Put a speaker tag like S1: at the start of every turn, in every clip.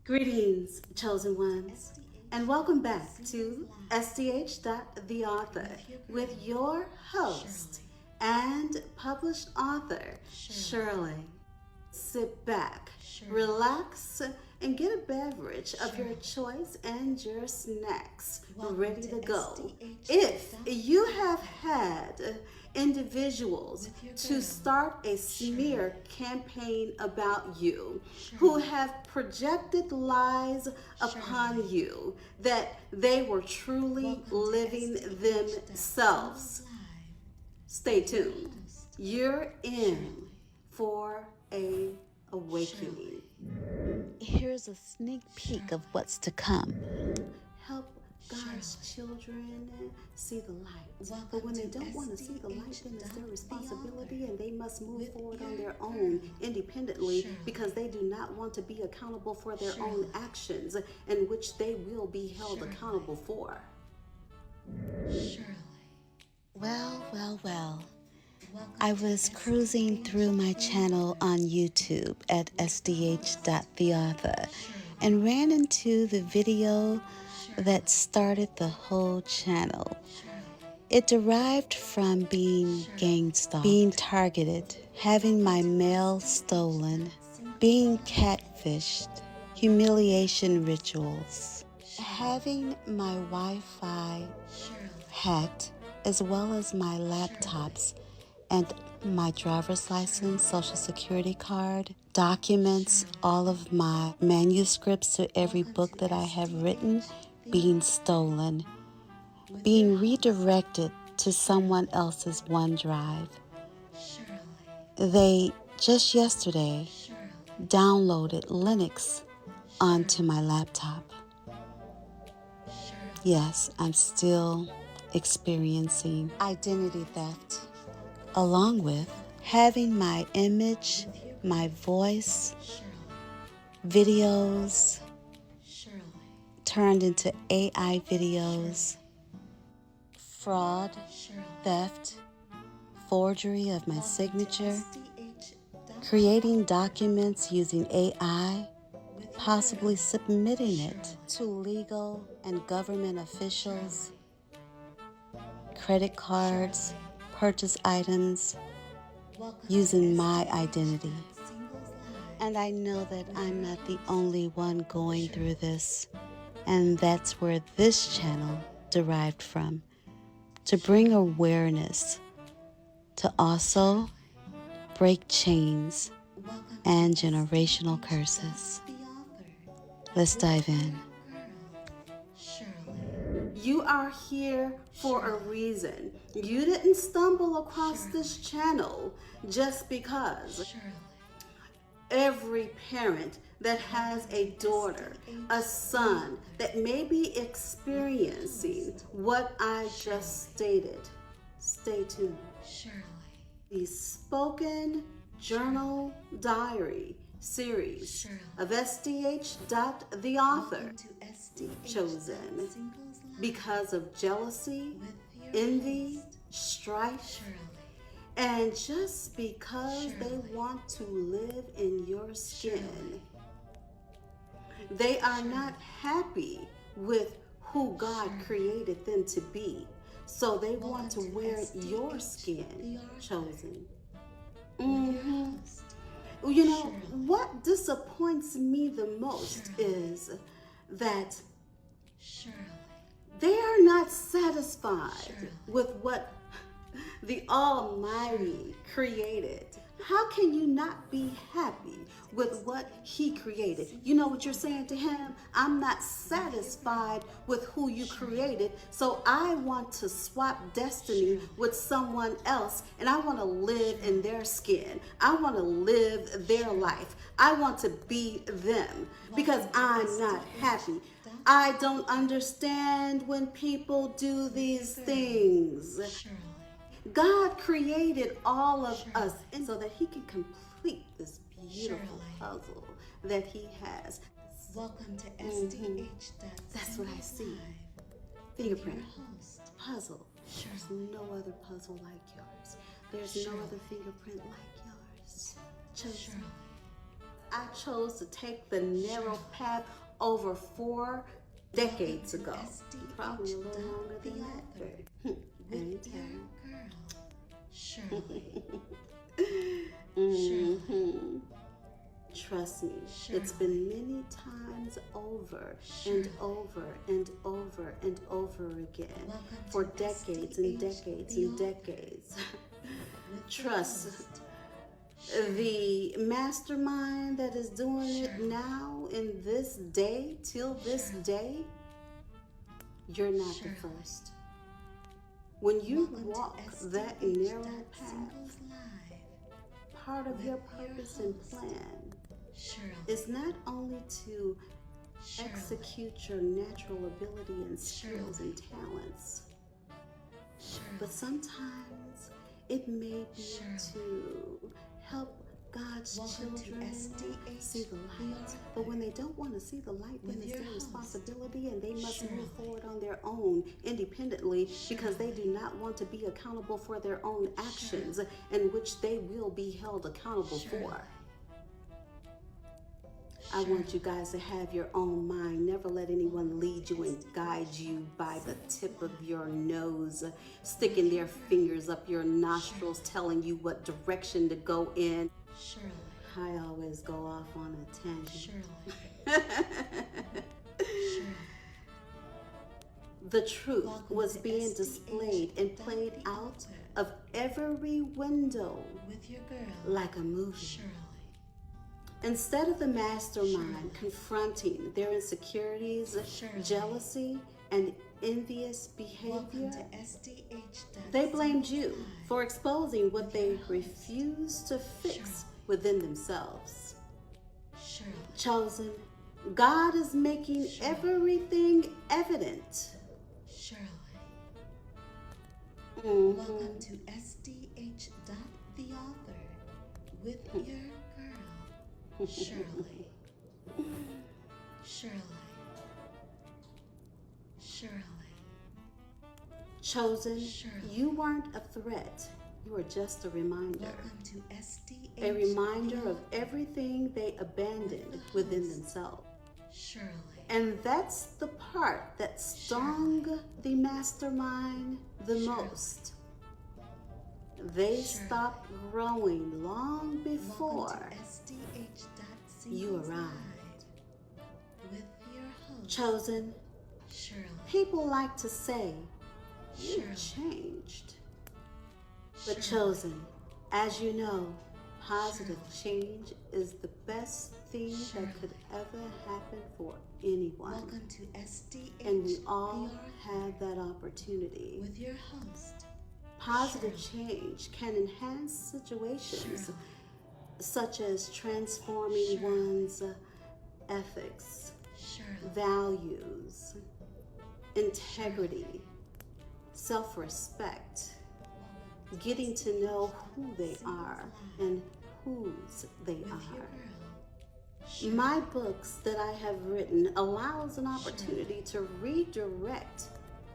S1: Greetings, chosen ones, and welcome back to SDH The Author with your host and published author, Shirley. Sit back, relax, and get a beverage of your choice and your snacks ready to go. If you have had individuals to start a smear campaign about you, who have projected lies upon you that they were truly living themselves, stay tuned. You're in for a awakening.
S2: Here's a sneak peek of what's to come.
S1: Help God's children see the light. But when they don't want to see the light, then it's their responsibility and they must move forward on their own independently because they do not want to be accountable for their own actions, in which they will be held accountable for.
S2: Well. I was cruising through my channel on YouTube at sdh.theauthor and ran into the video that started the whole channel. It derived from being gang stalked, being targeted, having my mail stolen, being catfished, humiliation rituals, having my Wi-Fi hacked, as well as my laptops and my driver's license, social security card, documents, all of my manuscripts to every book that I have written being stolen, being redirected to someone else's OneDrive. They just yesterday downloaded Linux onto my laptop. Yes, I'm still experiencing identity theft, along with having my image, my voice, videos turned into AI videos, fraud, theft, forgery of my signature, creating documents using AI, possibly submitting it to legal and government officials, credit cards, purchase items using my identity. And I know that I'm not the only one going through this, and that's where this channel derived from, to bring awareness, to also break chains and generational curses. Let's dive in.
S1: You are here for a reason. You didn't stumble across this channel just because. Every parent that has a daughter, a son that may be experiencing what I just stated, stay tuned. The spoken journal diary series of SDH. Author, chosen because of jealousy, envy, strife, and just because they want to live in your skin. They are not happy with who God created them to be, so they want to wear your skin, chosen. You know, what disappoints me the most is that they are not satisfied with what the Almighty created. How can you not be happy with what He created? You know what you're saying to Him? I'm not satisfied with who you created, so I want to swap destiny with someone else, and I want to live in their skin. I want to live their life. I want to be them because I'm not happy. I don't understand when people do these things. God created all of us so that He can complete this beautiful puzzle that He has.
S2: Welcome to SDH.
S1: That's what I see. Fingerprint puzzle. There's no other puzzle like yours. There's no other fingerprint like yours. Chosen. I chose to take the narrow path over 4 decades ago. Probably a little longer than that.
S2: With your girl, Shirley.
S1: Trust me, it's been many times over and over and over and over again for decades and decades and decades. Trust the mastermind that is doing it now in this day, till this day, you're not the first. When you walk that narrow path, part of your purpose and plan is not only to execute your natural ability and skills and talents, but sometimes it may be to help God's children see the light. But when they don't want to see the light, then it's their responsibility and they must move forward on their own independently because they do not want to be accountable for their own actions in which they will be held accountable for. I want you guys to have your own mind. Never let anyone lead you and guide you by the tip of your nose, sticking their fingers up your nostrils, telling you what direction to go in.
S2: Shirley.
S1: I always go off on a tangent.
S2: Shirley.
S1: The truth was being displayed and played out of every window
S2: With your girl,
S1: like a movie.
S2: Shirley.
S1: Instead of the mastermind confronting their insecurities, jealousy, and envious behavior, they blamed you for exposing what they refused to fix within themselves. Chosen, God is making everything evident.
S2: Shirley. Welcome to SDH. The author with your girl, Shirley. Shirley. Shirley.
S1: Chosen, you weren't a threat. You were just a reminder.
S2: Welcome to SDH.
S1: A reminder of everything they abandoned within themselves.
S2: Shirley.
S1: And that's the part that stung the mastermind the most. They stopped growing long before you arrived.
S2: With your host,
S1: Chosen,
S2: Shirley.
S1: people like to say, you've changed. But Chosen, as you know, positive change is the best thing that could ever happen for anyone.
S2: Welcome to SDH.
S1: And we all have that opportunity.
S2: With your host,
S1: Positive change can enhance situations such as transforming one's ethics, values, integrity, self-respect, getting to know who they are and whose they are. My books that I have written allows an opportunity to redirect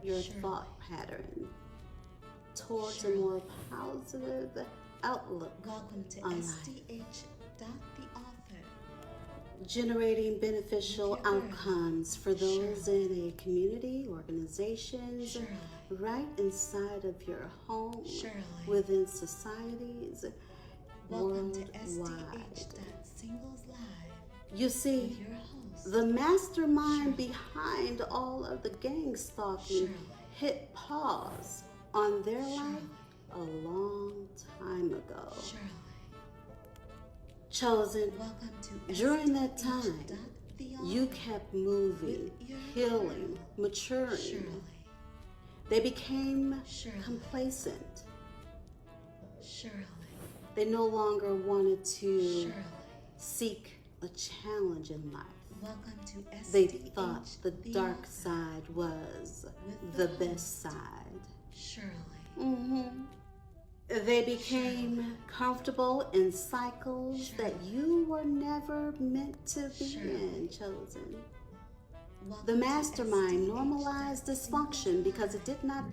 S1: your thought pattern towards a more positive outlook
S2: welcome to
S1: on life,
S2: SDH. The author.
S1: generating beneficial outcomes for those in a community, organizations, right inside of your home, within societies,
S2: Welcome to
S1: worldwide.
S2: SDH. Singles Live.
S1: You see,
S2: Your host,
S1: the mastermind behind all of the gang stalking hit pause on their life a long time ago.
S2: Shirley.
S1: Chosen,
S2: Welcome to
S1: during
S2: SDH.
S1: that time,
S2: The
S1: you kept moving, healing, maturing.
S2: Shirley.
S1: They became
S2: Shirley.
S1: complacent.
S2: Shirley.
S1: They no longer wanted to
S2: Shirley.
S1: seek a challenge in life.
S2: Welcome to SDH.
S1: They thought the dark
S2: author.
S1: side was
S2: With
S1: the
S2: the
S1: best side.
S2: Shirley.
S1: They became comfortable in cycles that you were never meant to be in, Chosen.
S2: Welcome
S1: The
S2: to
S1: mastermind
S2: SDH.
S1: normalized dysfunction because it did not.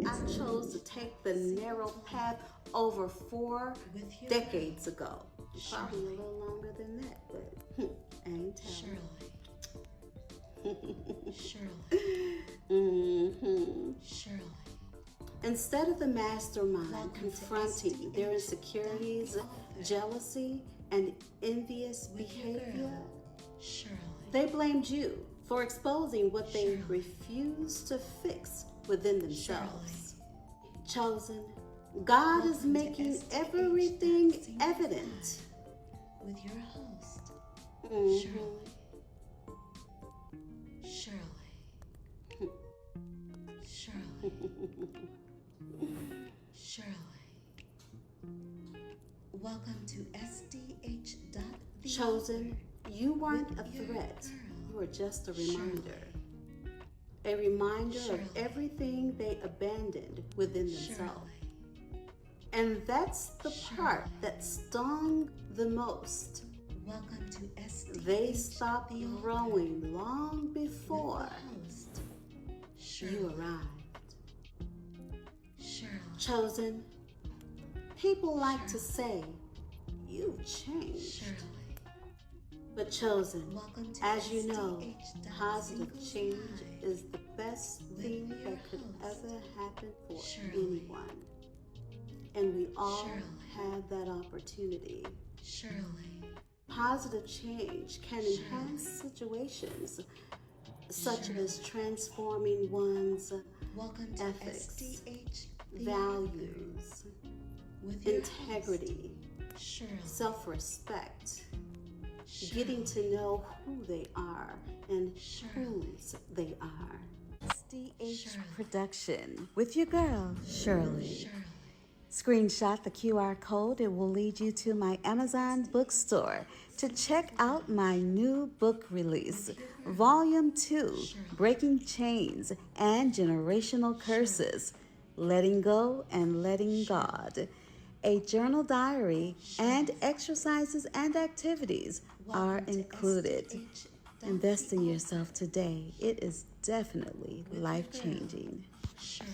S1: I chose to take the narrow path over 4
S2: With your
S1: decades ago. Probably
S2: Shirley.
S1: a little longer than that, but ain't telling.
S2: Shirley. Shirley.
S1: Instead of the mastermind
S2: Welcome to
S1: confronting their
S2: SDH
S1: insecurities,
S2: author.
S1: jealousy, and envious
S2: With your
S1: behavior,
S2: girl, Shirley.
S1: they blamed you for exposing what they
S2: Shirley.
S1: refused to fix within themselves. Chosen, God is
S2: Welcome to
S1: making
S2: SDH
S1: everything
S2: Dancing
S1: evident.
S2: With your host,
S1: Mhm.
S2: Shirley. Shirley. Shirley. Welcome to SDH.
S1: Chosen, you weren't a
S2: With your
S1: threat.
S2: girl,
S1: You were just a
S2: Shirley.
S1: reminder. A reminder
S2: Shirley.
S1: of everything they abandoned within themselves. And that's the part
S2: Shirley.
S1: that stung the most.
S2: Welcome to SDH.
S1: They stopped
S2: the author.
S1: growing long before
S2: Host,
S1: you arrived.
S2: Shirley.
S1: Chosen, people like to say, you've changed.
S2: Shirley.
S1: But Chosen,
S2: Welcome to
S1: as you know,
S2: SDH.
S1: positive change
S2: Live.
S1: is the best thing
S2: your
S1: that could
S2: host,
S1: ever happen for
S2: Shirley.
S1: anyone. And we all
S2: Shirley.
S1: have that opportunity.
S2: Shirley.
S1: Positive change can
S2: Shirley.
S1: enhance situations such
S2: Shirley.
S1: as transforming one's
S2: Welcome to
S1: ethics,
S2: SDH. the
S1: values,
S2: author. With your
S1: integrity,
S2: host, Shirley.
S1: self-respect,
S2: Shirley.
S1: getting to know who they are and
S2: Shirley.
S1: whose they are. SDH
S2: Shirley.
S1: Production with your girl, Shirley.
S2: Shirley.
S1: Screenshot the QR code. It will lead you to my Amazon bookstore to check out my new book release, Volume 2, Breaking Chains and Generational Curses, Letting Go and Letting God. A journal diary and exercises and activities are
S2: Welcome to
S1: included.
S2: SDH.
S1: Invest in yourself today. It is definitely life-changing.
S2: Shirley.